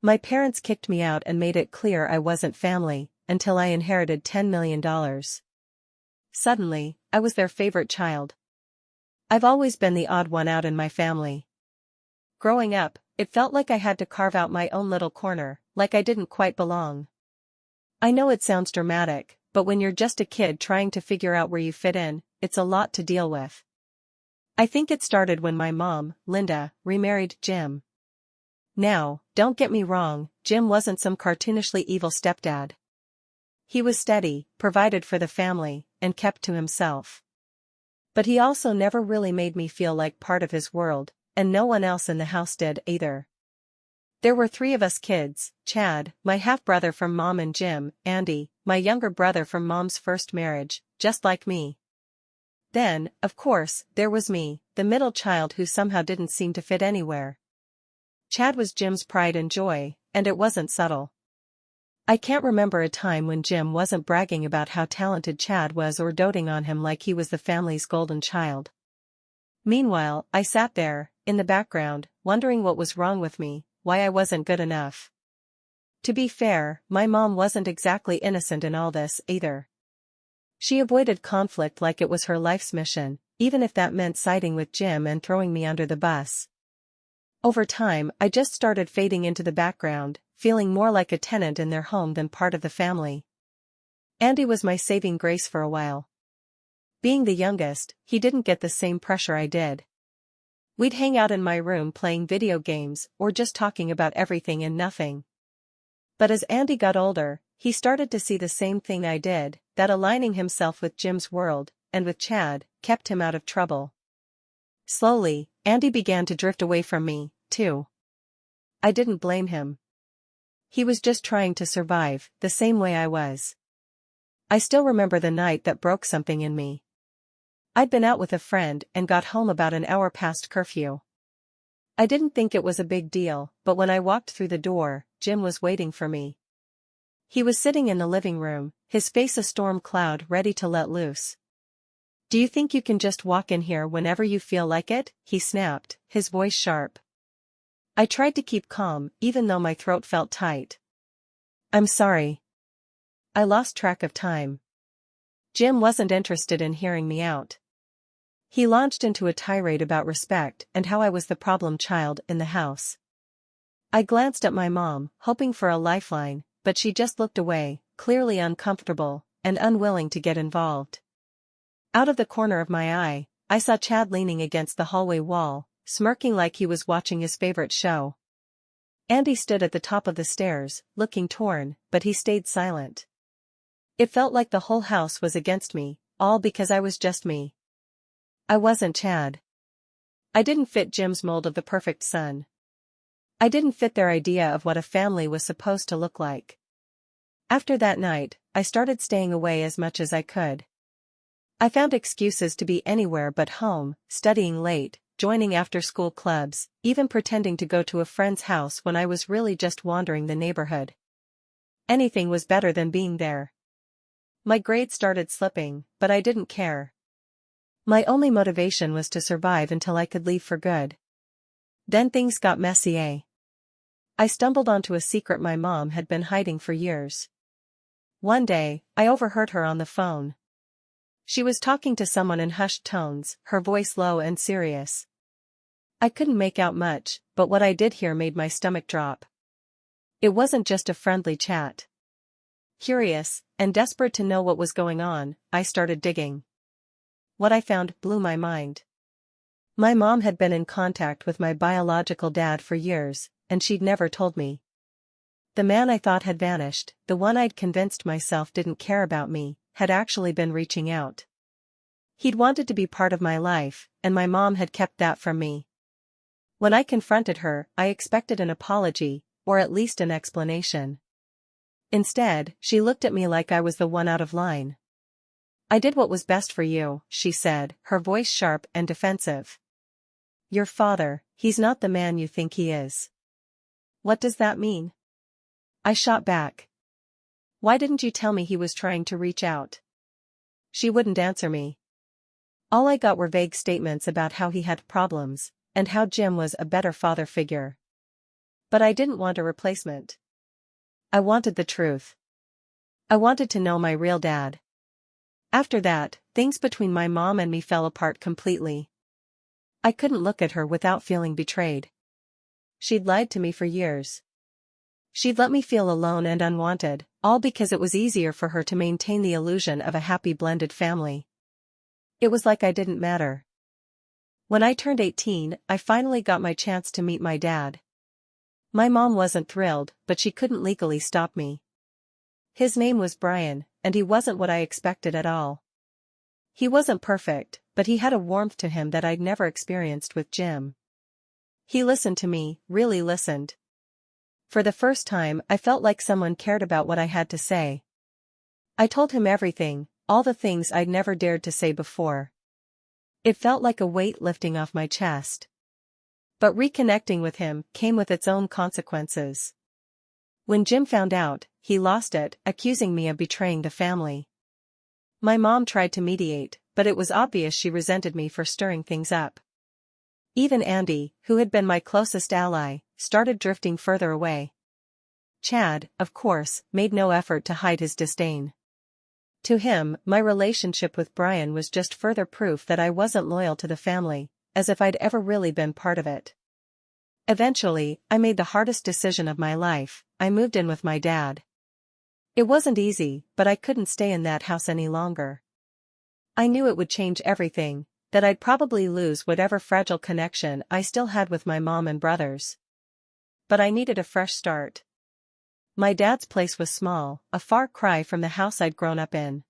My parents kicked me out and made it clear I wasn't family, until I inherited $10 million. Suddenly, I was their favorite child. I've always been the odd one out in my family. Growing up, it felt like I had to carve out my own little corner, like I didn't quite belong. I know it sounds dramatic, but when you're just a kid trying to figure out where you fit in, it's a lot to deal with. I think it started when my mom, Linda, remarried Jim. Now, don't get me wrong, Jim wasn't some cartoonishly evil stepdad. He was steady, provided for the family, and kept to himself. But he also never really made me feel like part of his world, and no one else in the house did either. There were 3 of us kids: Chad, my half-brother from Mom, and Jim, Andy, my younger brother from Mom's first marriage, just like me. Then, of course, there was me, the middle child who somehow didn't seem to fit anywhere. Chad was Jim's pride and joy, and it wasn't subtle. I can't remember a time when Jim wasn't bragging about how talented Chad was or doting on him like he was the family's golden child. Meanwhile, I sat there, in the background, wondering what was wrong with me, why I wasn't good enough. To be fair, my mom wasn't exactly innocent in all this, either. She avoided conflict like it was her life's mission, even if that meant siding with Jim and throwing me under the bus. Over time, I just started fading into the background, feeling more like a tenant in their home than part of the family. Andy was my saving grace for a while. Being the youngest, he didn't get the same pressure I did. We'd hang out in my room playing video games or just talking about everything and nothing. But as Andy got older, he started to see the same thing I did, that aligning himself with Jim's world, and with Chad, kept him out of trouble. Slowly, Andy began to drift away from me, too. I didn't blame him. He was just trying to survive, the same way I was. I still remember the night that broke something in me. I'd been out with a friend and got home about an hour past curfew. I didn't think it was a big deal, but when I walked through the door, Jim was waiting for me. He was sitting in the living room, his face a storm cloud ready to let loose. "Do you think you can just walk in here whenever you feel like it?" he snapped, his voice sharp. I tried to keep calm, even though my throat felt tight. "I'm sorry." I lost track of time. Jim wasn't interested in hearing me out. He launched into a tirade about respect and how I was the problem child in the house. I glanced at my mom, hoping for a lifeline, but she just looked away, clearly uncomfortable, and unwilling to get involved. Out of the corner of my eye, I saw Chad leaning against the hallway wall, smirking like he was watching his favorite show. Andy stood at the top of the stairs, looking torn, but he stayed silent. It felt like the whole house was against me, all because I was just me. I wasn't Chad. I didn't fit Jim's mold of the perfect son. I didn't fit their idea of what a family was supposed to look like. After that night, I started staying away as much as I could. I found excuses to be anywhere but home, studying late, joining after-school clubs, even pretending to go to a friend's house when I was really just wandering the neighborhood. Anything was better than being there. My grades started slipping, but I didn't care. My only motivation was to survive until I could leave for good. Then things got messy. I stumbled onto a secret my mom had been hiding for years. One day, I overheard her on the phone. She was talking to someone in hushed tones, her voice low and serious. I couldn't make out much, but what I did hear made my stomach drop. It wasn't just a friendly chat. Curious, and desperate to know what was going on, I started digging. What I found blew my mind. My mom had been in contact with my biological dad for years, and she'd never told me. The man I thought had vanished, the one I'd convinced myself didn't care about me, had actually been reaching out. He'd wanted to be part of my life, and my mom had kept that from me. When I confronted her, I expected an apology, or at least an explanation. Instead, she looked at me like I was the one out of line. "I did what was best for you," she said, her voice sharp and defensive. "Your father, he's not the man you think he is." "What does that mean?" I shot back. "Why didn't you tell me he was trying to reach out?" She wouldn't answer me. All I got were vague statements about how he had problems, and how Jim was a better father figure. But I didn't want a replacement. I wanted the truth. I wanted to know my real dad. After that, things between my mom and me fell apart completely. I couldn't look at her without feeling betrayed. She'd lied to me for years. She'd let me feel alone and unwanted, all because it was easier for her to maintain the illusion of a happy blended family. It was like I didn't matter. When I turned 18, I finally got my chance to meet my dad. My mom wasn't thrilled, but she couldn't legally stop me. His name was Brian, and he wasn't what I expected at all. He wasn't perfect, but he had a warmth to him that I'd never experienced with Jim. He listened to me, really listened. For the first time, I felt like someone cared about what I had to say. I told him everything, all the things I'd never dared to say before. It felt like a weight lifting off my chest. But reconnecting with him came with its own consequences. When Jim found out, he lost it, accusing me of betraying the family. My mom tried to mediate, but it was obvious she resented me for stirring things up. Even Andy, who had been my closest ally, started drifting further away. Chad, of course, made no effort to hide his disdain. To him, my relationship with Brian was just further proof that I wasn't loyal to the family, as if I'd ever really been part of it. Eventually, I made the hardest decision of my life. I moved in with my dad. It wasn't easy, but I couldn't stay in that house any longer. I knew it would change everything, that I'd probably lose whatever fragile connection I still had with my mom and brothers. But I needed a fresh start. My dad's place was small, a far cry from the house I'd grown up in.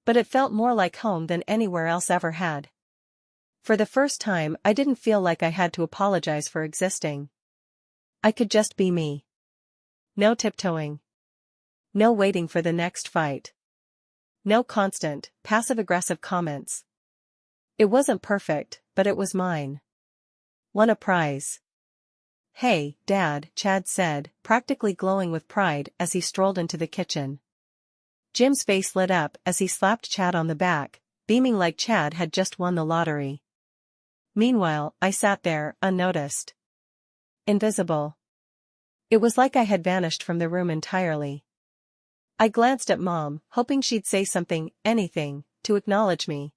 But it felt more like home than anywhere else ever had. For the first time, I didn't feel like I had to apologize for existing. I could just be me. No tiptoeing. No waiting for the next fight. No constant, passive-aggressive comments. It wasn't perfect, but it was mine. Won a prize. "Hey, Dad," Chad said, practically glowing with pride as he strolled into the kitchen. Jim's face lit up as he slapped Chad on the back, beaming like Chad had just won the lottery. Meanwhile, I sat there, unnoticed. Invisible. It was like I had vanished from the room entirely. I glanced at Mom, hoping she'd say something, anything, to acknowledge me.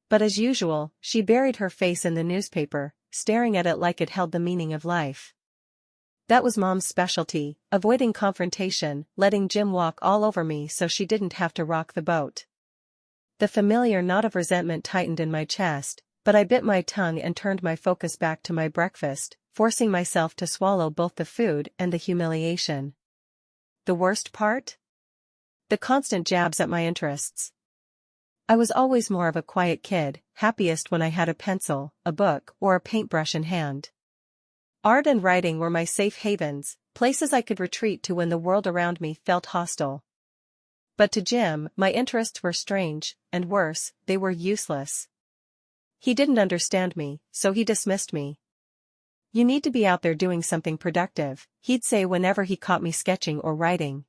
But as usual, she buried her face in the newspaper, staring at it like it held the meaning of life. That was Mom's specialty, avoiding confrontation, letting Jim walk all over me so she didn't have to rock the boat. The familiar knot of resentment tightened in my chest, but I bit my tongue and turned my focus back to my breakfast, forcing myself to swallow both the food and the humiliation. The worst part? The constant jabs at my interests. I was always more of a quiet kid, happiest when I had a pencil, a book, or a paintbrush in hand. Art and writing were my safe havens, places I could retreat to when the world around me felt hostile. But to Jim, my interests were strange, and worse, they were useless. He didn't understand me, so he dismissed me. "You need to be out there doing something productive," he'd say whenever he caught me sketching or writing.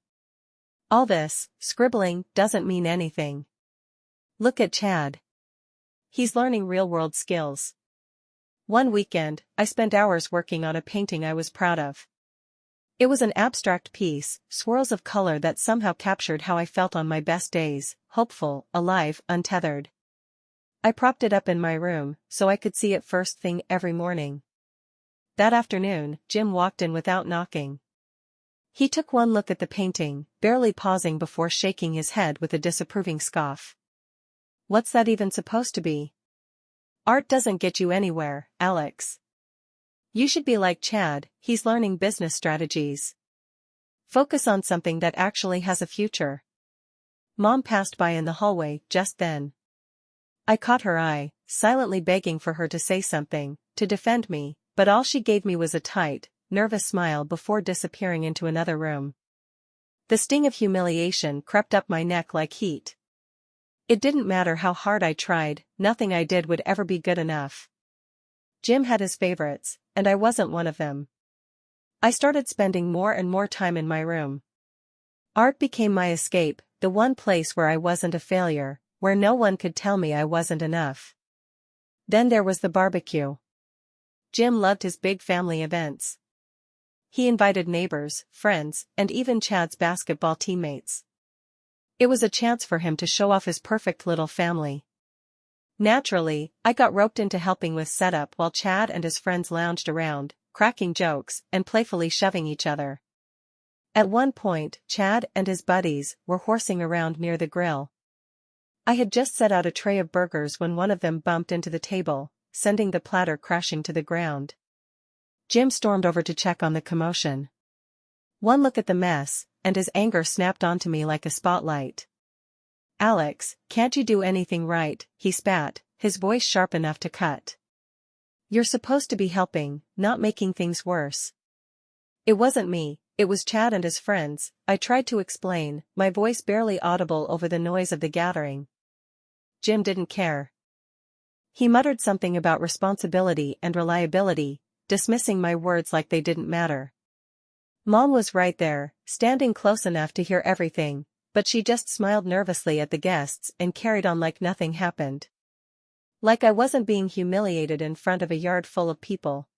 "All this, scribbling, doesn't mean anything. Look at Chad. He's learning real-world skills." One weekend, I spent hours working on a painting I was proud of. It was an abstract piece, swirls of color that somehow captured how I felt on my best days, hopeful, alive, untethered. I propped it up in my room, so I could see it first thing every morning. That afternoon, Jim walked in without knocking. He took one look at the painting, barely pausing before shaking his head with a disapproving scoff. "What's that even supposed to be? Art doesn't get you anywhere, Alex. You should be like Chad, he's learning business strategies. Focus on something that actually has a future." Mom passed by in the hallway just then. I caught her eye, silently begging for her to say something, to defend me, but all she gave me was a tight, nervous smile before disappearing into another room. The sting of humiliation crept up my neck like heat. It didn't matter how hard I tried, nothing I did would ever be good enough. Jim had his favorites, and I wasn't one of them. I started spending more and more time in my room. Art became my escape, the one place where I wasn't a failure, where no one could tell me I wasn't enough. Then there was the barbecue. Jim loved his big family events. he invited neighbors, friends, and even Chad's basketball teammates. It was a chance for him to show off his perfect little family. Naturally, I got roped into helping with setup while Chad and his friends lounged around, cracking jokes and playfully shoving each other. At one point, Chad and his buddies were horsing around near the grill. I had just set out a tray of burgers when one of them bumped into the table, sending the platter crashing to the ground. Jim stormed over to check on the commotion. One look at the mess, and his anger snapped onto me like a spotlight. "Alex, can't you do anything right?" he spat, his voice sharp enough to cut. "You're supposed to be helping, not making things worse." "It wasn't me, it was Chad and his friends," I tried to explain, my voice barely audible over the noise of the gathering. Jim didn't care. He muttered something about responsibility and reliability, dismissing my words like they didn't matter. Mom was right there, standing close enough to hear everything, but she just smiled nervously at the guests and carried on like nothing happened. Like I wasn't being humiliated in front of a yard full of people.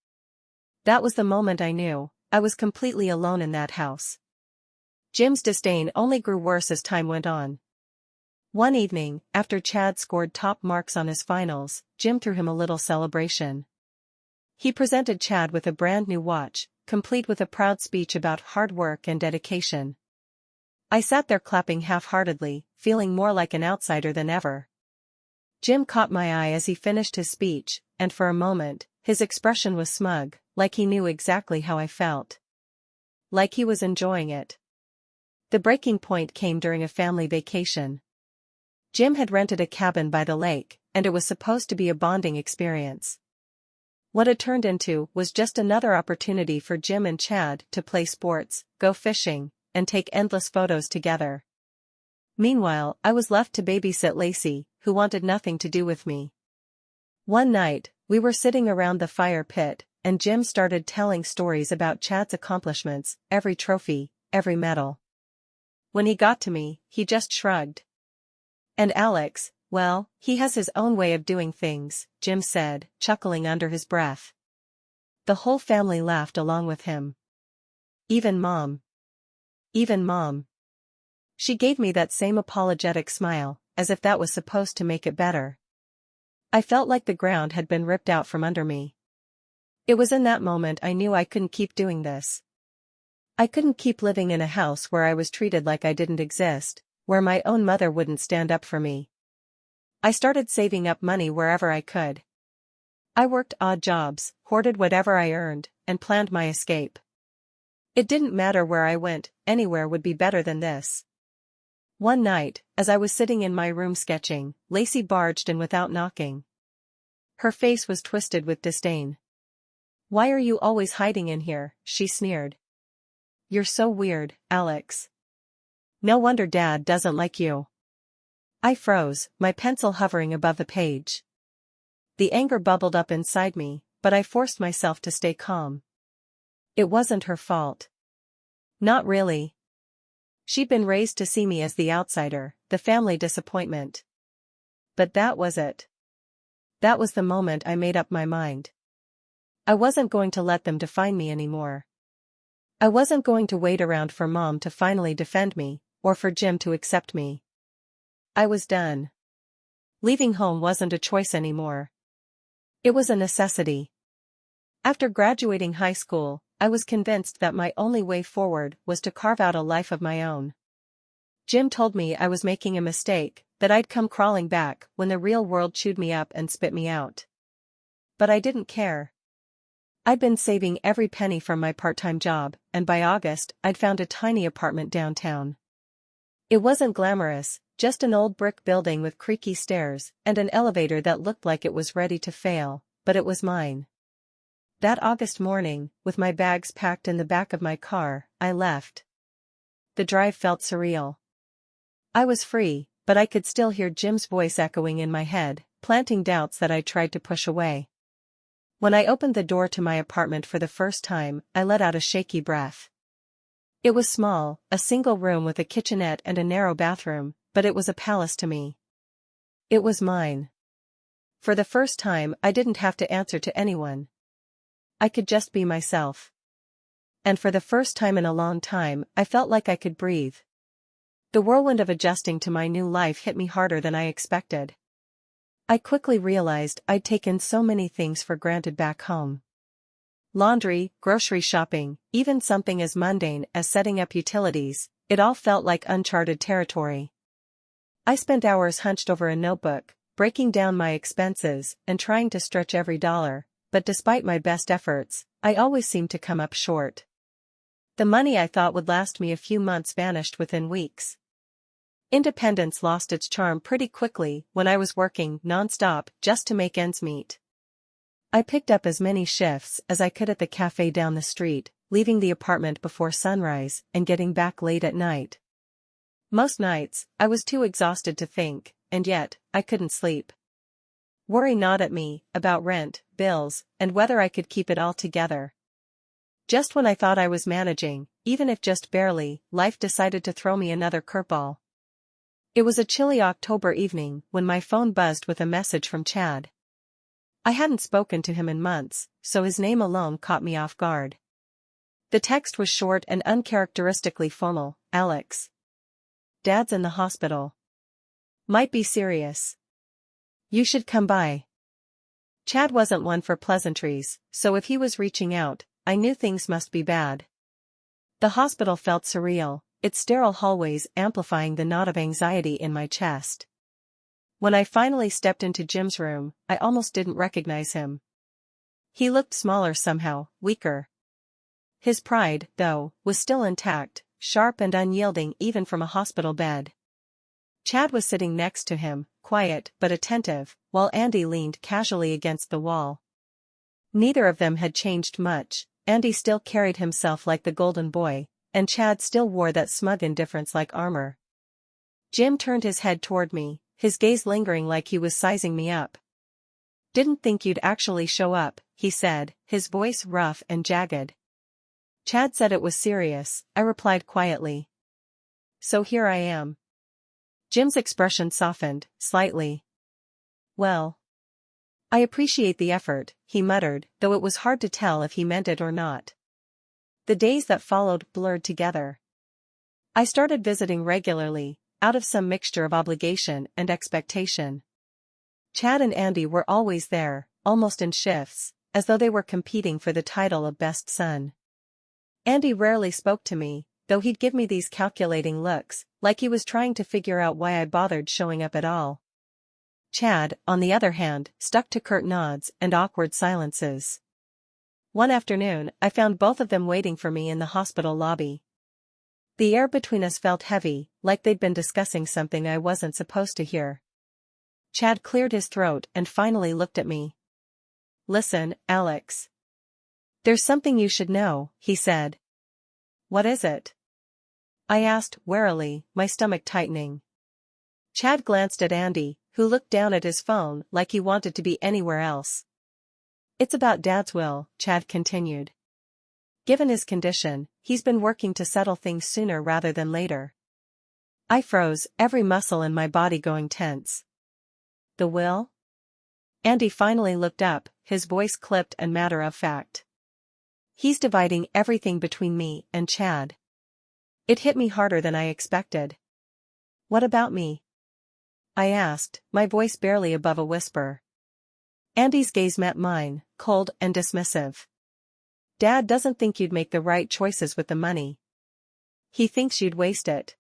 That was the moment I knew, I was completely alone in that house. Jim's disdain only grew worse as time went on. One evening, after Chad scored top marks on his finals, Jim threw him a little celebration. He presented Chad with a brand new watch, complete with a proud speech about hard work and dedication. I sat there clapping half-heartedly, feeling more like an outsider than ever. Jim caught my eye as he finished his speech, and for a moment, his expression was smug, like he knew exactly how I felt. Like he was enjoying it. The breaking point came during a family vacation. Jim had rented a cabin by the lake, and it was supposed to be a bonding experience. What it turned into was just another opportunity for Jim and Chad to play sports, go fishing, and take endless photos together. Meanwhile, I was left to babysit Lacey, who wanted nothing to do with me. One night, we were sitting around the fire pit, and Jim started telling stories about Chad's accomplishments, every trophy, every medal. When he got to me, he just shrugged. "And Alex, well, he has his own way of doing things," Jim said, chuckling under his breath. The whole family laughed along with him. Even Mom. Even Mom. She gave me that same apologetic smile, as if that was supposed to make it better. I felt like the ground had been ripped out from under me. It was in that moment I knew I couldn't keep doing this. I couldn't keep living in a house where I was treated like I didn't exist, where my own mother wouldn't stand up for me. I started saving up money wherever I could. I worked odd jobs, hoarded whatever I earned, and planned my escape. It didn't matter where I went, anywhere would be better than this. One night, as I was sitting in my room sketching, Lacey barged in without knocking. Her face was twisted with disdain. "Why are you always hiding in here?" she sneered. "You're so weird, Alex. No wonder Dad doesn't like you." I froze, my pencil hovering above the page. The anger bubbled up inside me, but I forced myself to stay calm. It wasn't her fault. Not really. She'd been raised to see me as the outsider, the family disappointment. But that was it. That was the moment I made up my mind. I wasn't going to let them define me anymore. I wasn't going to wait around for Mom to finally defend me, or for Jim to accept me. I was done. Leaving home wasn't a choice anymore. It was a necessity. After graduating high school, I was convinced that my only way forward was to carve out a life of my own. Jim told me I was making a mistake, that I'd come crawling back when the real world chewed me up and spit me out. But I didn't care. I'd been saving every penny from my part-time job, and by August, I'd found a tiny apartment downtown. It wasn't glamorous, just an old brick building with creaky stairs and an elevator that looked like it was ready to fail, but it was mine. That August morning, with my bags packed in the back of my car, I left. The drive felt surreal. I was free, but I could still hear Jim's voice echoing in my head, planting doubts that I tried to push away. When I opened the door to my apartment for the first time, I let out a shaky breath. It was small, a single room with a kitchenette and a narrow bathroom, but it was a palace to me. It was mine. For the first time, I didn't have to answer to anyone. I could just be myself. And for the first time in a long time, I felt like I could breathe. The whirlwind of adjusting to my new life hit me harder than I expected. I quickly realized I'd taken so many things for granted back home. Laundry, grocery shopping, even something as mundane as setting up utilities, it all felt like uncharted territory. I spent hours hunched over a notebook, breaking down my expenses and trying to stretch every dollar, but despite my best efforts, I always seemed to come up short. The money I thought would last me a few months vanished within weeks. Independence lost its charm pretty quickly when I was working non-stop just to make ends meet. I picked up as many shifts as I could at the cafe down the street, leaving the apartment before sunrise and getting back late at night. Most nights, I was too exhausted to think, and yet, I couldn't sleep. Worry gnawed at me, about rent, bills, and whether I could keep it all together. Just when I thought I was managing, even if just barely, life decided to throw me another curveball. It was a chilly October evening when my phone buzzed with a message from Chad. I hadn't spoken to him in months, so his name alone caught me off guard. The text was short and uncharacteristically formal. Alex. Dad's in the hospital. Might be serious. You should come by. Chad wasn't one for pleasantries, so if he was reaching out, I knew things must be bad. The hospital felt surreal, its sterile hallways amplifying the knot of anxiety in my chest. When I finally stepped into Jim's room, I almost didn't recognize him. He looked smaller somehow, weaker. His pride, though, was still intact, sharp and unyielding even from a hospital bed. Chad was sitting next to him, quiet but attentive, while Andy leaned casually against the wall. Neither of them had changed much. Andy still carried himself like the golden boy, and Chad still wore that smug indifference like armor. Jim turned his head toward me, his gaze lingering like he was sizing me up. Didn't think you'd actually show up, he said, his voice rough and jagged. Chad said it was serious, I replied quietly. So here I am. Jim's expression softened, slightly. Well. I appreciate the effort, he muttered, though it was hard to tell if he meant it or not. The days that followed blurred together. I started visiting regularly, out of some mixture of obligation and expectation. Chad and Andy were always there, almost in shifts, as though they were competing for the title of best son. Andy rarely spoke to me, though he'd give me these calculating looks, like he was trying to figure out why I bothered showing up at all. Chad, on the other hand, stuck to curt nods and awkward silences. One afternoon, I found both of them waiting for me in the hospital lobby. The air between us felt heavy, like they'd been discussing something I wasn't supposed to hear. Chad cleared his throat and finally looked at me. Listen, Alex. There's something you should know, he said. What is it? I asked, warily, my stomach tightening. Chad glanced at Andy, who looked down at his phone like he wanted to be anywhere else. It's about Dad's will, Chad continued. Given his condition, he's been working to settle things sooner rather than later. I froze, every muscle in my body going tense. The will? Andy finally looked up, his voice clipped and matter of fact. He's dividing everything between me and Chad. It hit me harder than I expected. What about me? I asked, my voice barely above a whisper. Andy's gaze met mine, cold and dismissive. Dad doesn't think you'd make the right choices with the money. He thinks you'd waste it.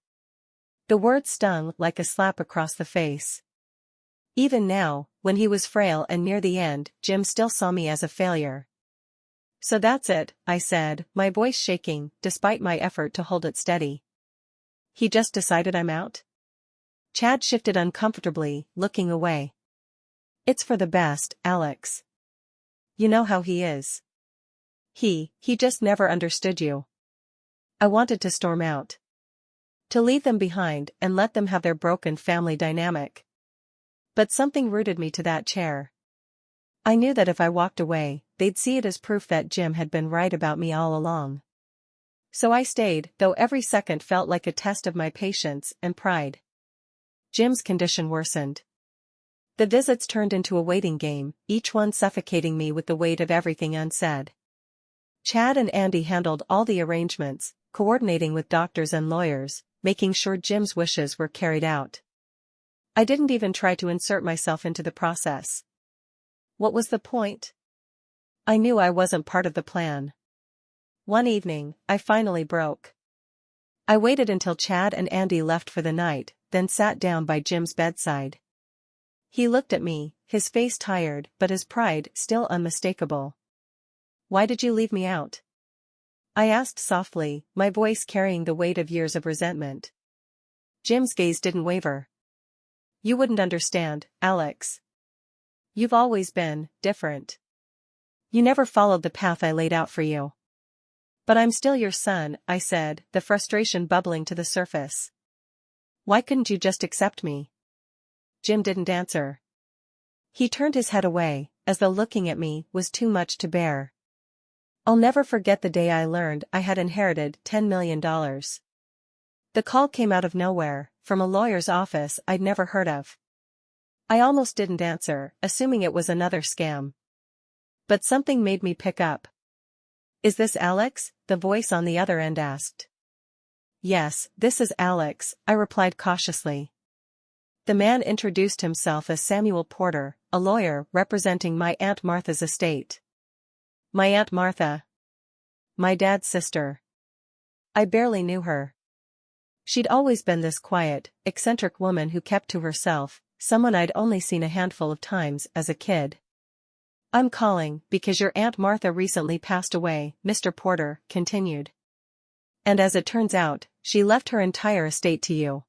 The words stung like a slap across the face. Even now, when he was frail and near the end, Jim still saw me as a failure. So that's it, I said, my voice shaking, despite my effort to hold it steady. He just decided I'm out? Chad shifted uncomfortably, looking away. It's for the best, Alex. You know how he is. He just never understood you. I wanted to storm out. To leave them behind and let them have their broken family dynamic. But something rooted me to that chair. I knew that if I walked away, they'd see it as proof that Jim had been right about me all along. So I stayed, though every second felt like a test of my patience and pride. Jim's condition worsened. The visits turned into a waiting game, each one suffocating me with the weight of everything unsaid. Chad and Andy handled all the arrangements, coordinating with doctors and lawyers, making sure Jim's wishes were carried out. I didn't even try to insert myself into the process. What was the point? I knew I wasn't part of the plan. One evening, I finally broke. I waited until Chad and Andy left for the night, then sat down by Jim's bedside. He looked at me, his face tired but his pride still unmistakable. "Why did you leave me out?" I asked softly, my voice carrying the weight of years of resentment. Jim's gaze didn't waver. "You wouldn't understand, Alex. You've always been different. You never followed the path I laid out for you." "But I'm still your son," I said, the frustration bubbling to the surface. "Why couldn't you just accept me?" Jim didn't answer. He turned his head away, as though looking at me was too much to bear. I'll never forget the day I learned I had inherited $10 million. The call came out of nowhere, from a lawyer's office I'd never heard of. I almost didn't answer, assuming it was another scam. But something made me pick up. "Is this Alex?" the voice on the other end asked. "Yes, this is Alex," I replied cautiously. The man introduced himself as Samuel Porter, a lawyer representing my Aunt Martha's estate. My Aunt Martha. My dad's sister. I barely knew her. She'd always been this quiet, eccentric woman who kept to herself, someone I'd only seen a handful of times as a kid. "I'm calling because your Aunt Martha recently passed away," Mr. Porter continued. "And as it turns out, she left her entire estate to you."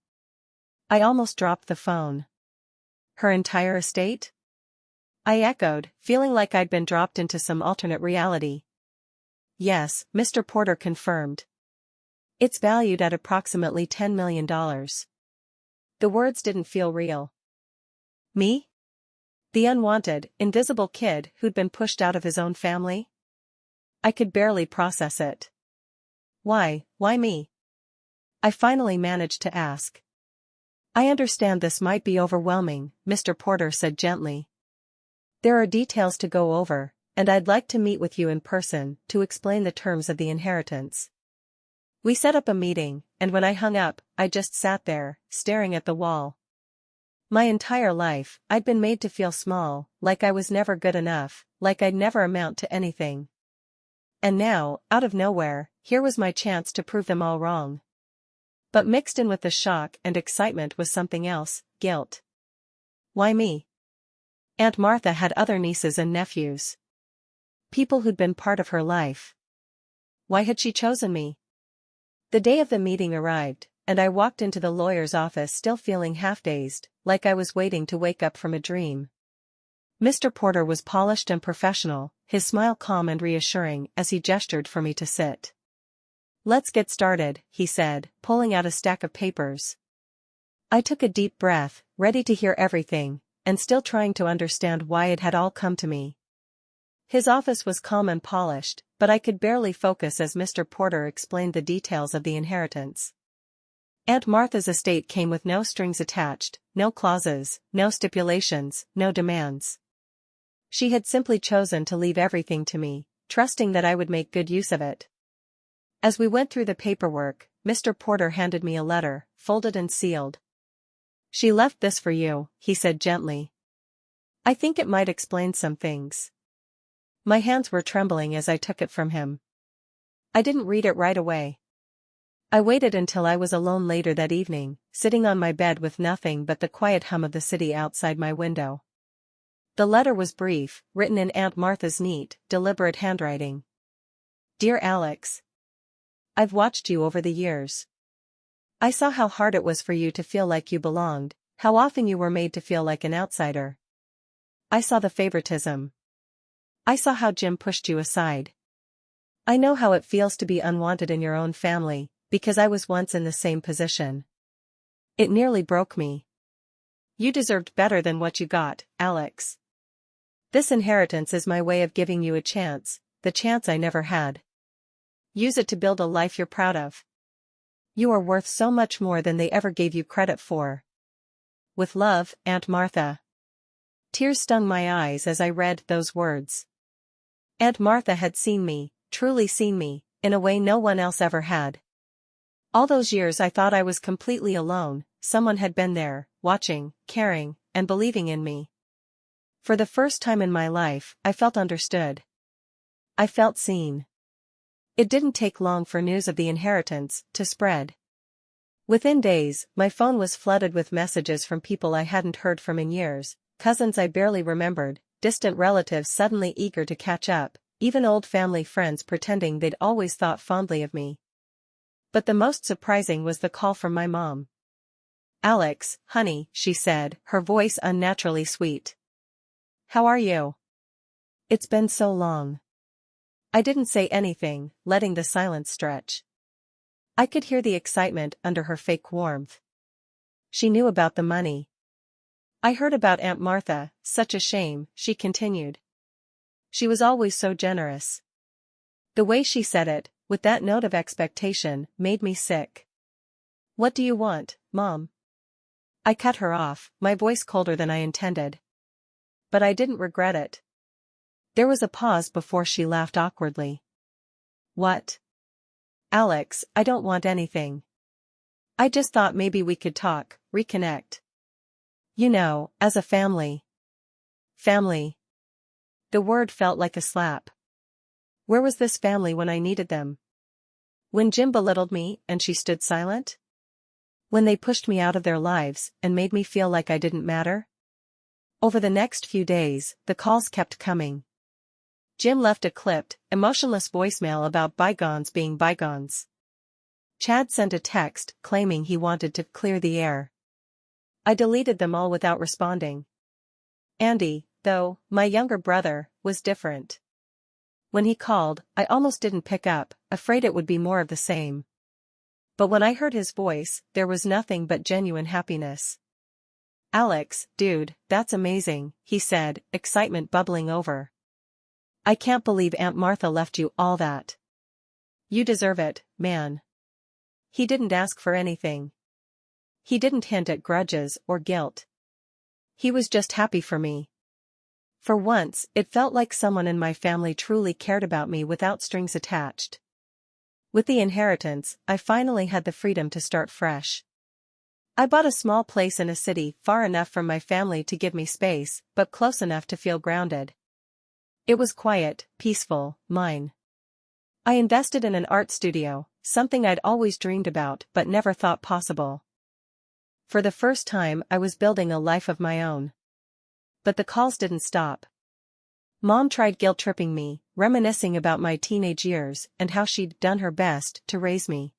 I almost dropped the phone. "Her entire estate?" I echoed, feeling like I'd been dropped into some alternate reality. "Yes," Mr. Porter confirmed. "It's valued at approximately $10 million. The words didn't feel real. Me? The unwanted, invisible kid who'd been pushed out of his own family? I could barely process it. Why me?" I finally managed to ask. "I understand this might be overwhelming," Mr. Porter said gently. "There are details to go over, and I'd like to meet with you in person to explain the terms of the inheritance." We set up a meeting, and when I hung up, I just sat there, staring at the wall. My entire life, I'd been made to feel small, like I was never good enough, like I'd never amount to anything. And now, out of nowhere, here was my chance to prove them all wrong. But mixed in with the shock and excitement was something else, guilt. Why me? Aunt Martha had other nieces and nephews. People who'd been part of her life. Why had she chosen me? The day of the meeting arrived, and I walked into the lawyer's office still feeling half-dazed, like I was waiting to wake up from a dream. Mr. Porter was polished and professional, his smile calm and reassuring as he gestured for me to sit. "Let's get started," he said, pulling out a stack of papers. I took a deep breath, ready to hear everything, and still trying to understand why it had all come to me. His office was calm and polished, but I could barely focus as Mr. Porter explained the details of the inheritance. Aunt Martha's estate came with no strings attached, no clauses, no stipulations, no demands. She had simply chosen to leave everything to me, trusting that I would make good use of it. As we went through the paperwork, Mr. Porter handed me a letter, folded and sealed. "She left this for you," he said gently. "I think it might explain some things." My hands were trembling as I took it from him. I didn't read it right away. I waited until I was alone later that evening, sitting on my bed with nothing but the quiet hum of the city outside my window. The letter was brief, written in Aunt Martha's neat, deliberate handwriting. "Dear Alex, I've watched you over the years. I saw how hard it was for you to feel like you belonged, how often you were made to feel like an outsider. I saw the favoritism. I saw how Jim pushed you aside. I know how it feels to be unwanted in your own family, because I was once in the same position. It nearly broke me. You deserved better than what you got, Alex. This inheritance is my way of giving you a chance, the chance I never had. Use it to build a life you're proud of. You are worth so much more than they ever gave you credit for. With love, Aunt Martha." Tears stung my eyes as I read those words. Aunt Martha had seen me, truly seen me, in a way no one else ever had. All those years I thought I was completely alone, someone had been there, watching, caring, and believing in me. For the first time in my life, I felt understood. I felt seen. It didn't take long for news of the inheritance to spread. Within days, my phone was flooded with messages from people I hadn't heard from in years, cousins I barely remembered, distant relatives suddenly eager to catch up, even old family friends pretending they'd always thought fondly of me. But the most surprising was the call from my mom. "Alex, honey," she said, her voice unnaturally sweet. "How are you? It's been so long." I didn't say anything, letting the silence stretch. I could hear the excitement under her fake warmth. She knew about the money. "I heard about Aunt Martha, such a shame," she continued. "She was always so generous." The way she said it, with that note of expectation, made me sick. "What do you want, Mom?" I cut her off, my voice colder than I intended. But I didn't regret it. There was a pause before she laughed awkwardly. "What?" "Alex, I don't want anything. I just thought maybe we could talk, reconnect. You know, as a family." Family. The word felt like a slap. Where was this family when I needed them? When Jim belittled me and she stood silent? When they pushed me out of their lives and made me feel like I didn't matter? Over the next few days, the calls kept coming. Jim left a clipped, emotionless voicemail about bygones being bygones. Chad sent a text claiming he wanted to clear the air. I deleted them all without responding. Andy, though, my younger brother, was different. When he called, I almost didn't pick up, afraid it would be more of the same. But when I heard his voice, there was nothing but genuine happiness. "Alex, dude, that's amazing," he said, excitement bubbling over. "I can't believe Aunt Martha left you all that. You deserve it, man." He didn't ask for anything. He didn't hint at grudges or guilt. He was just happy for me. For once, it felt like someone in my family truly cared about me without strings attached. With the inheritance, I finally had the freedom to start fresh. I bought a small place in a city far enough from my family to give me space, but close enough to feel grounded. It was quiet, peaceful, mine. I invested in an art studio, something I'd always dreamed about but never thought possible. For the first time, I was building a life of my own. But the calls didn't stop. Mom tried guilt-tripping me, reminiscing about my teenage years and how she'd done her best to raise me.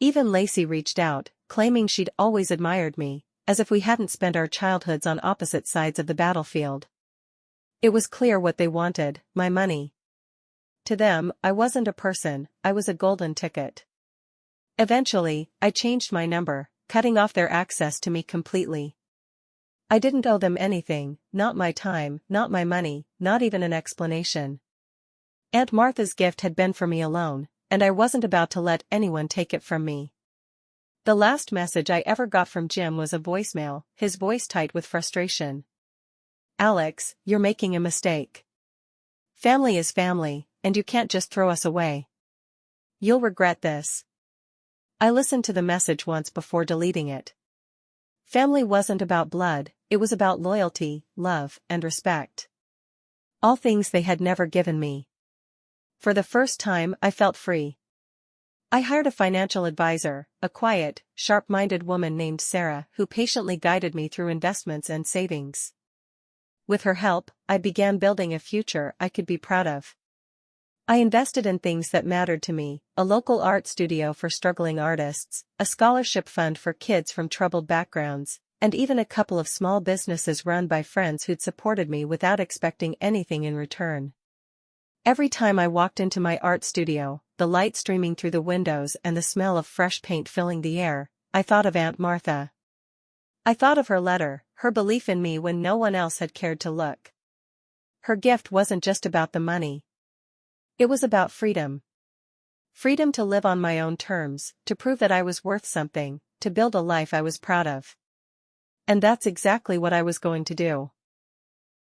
Even Lacey reached out, claiming she'd always admired me, as if we hadn't spent our childhoods on opposite sides of the battlefield. It was clear what they wanted, my money. To them, I wasn't a person, I was a golden ticket. Eventually, I changed my number, cutting off their access to me completely. I didn't owe them anything, not my time, not my money, not even an explanation. Aunt Martha's gift had been for me alone, and I wasn't about to let anyone take it from me. The last message I ever got from Jim was a voicemail, his voice tight with frustration. "Alex, you're making a mistake. Family is family, and you can't just throw us away. You'll regret this." I listened to the message once before deleting it. Family wasn't about blood, it was about loyalty, love, and respect. All things they had never given me. For the first time, I felt free. I hired a financial advisor, a quiet, sharp-minded woman named Sarah who patiently guided me through investments and savings. With her help, I began building a future I could be proud of. I invested in things that mattered to me, a local art studio for struggling artists, a scholarship fund for kids from troubled backgrounds, and even a couple of small businesses run by friends who'd supported me without expecting anything in return. Every time I walked into my art studio, the light streaming through the windows and the smell of fresh paint filling the air, I thought of Aunt Martha. I thought of her letter, her belief in me when no one else had cared to look. Her gift wasn't just about the money. It was about freedom. Freedom to live on my own terms, to prove that I was worth something, to build a life I was proud of. And that's exactly what I was going to do.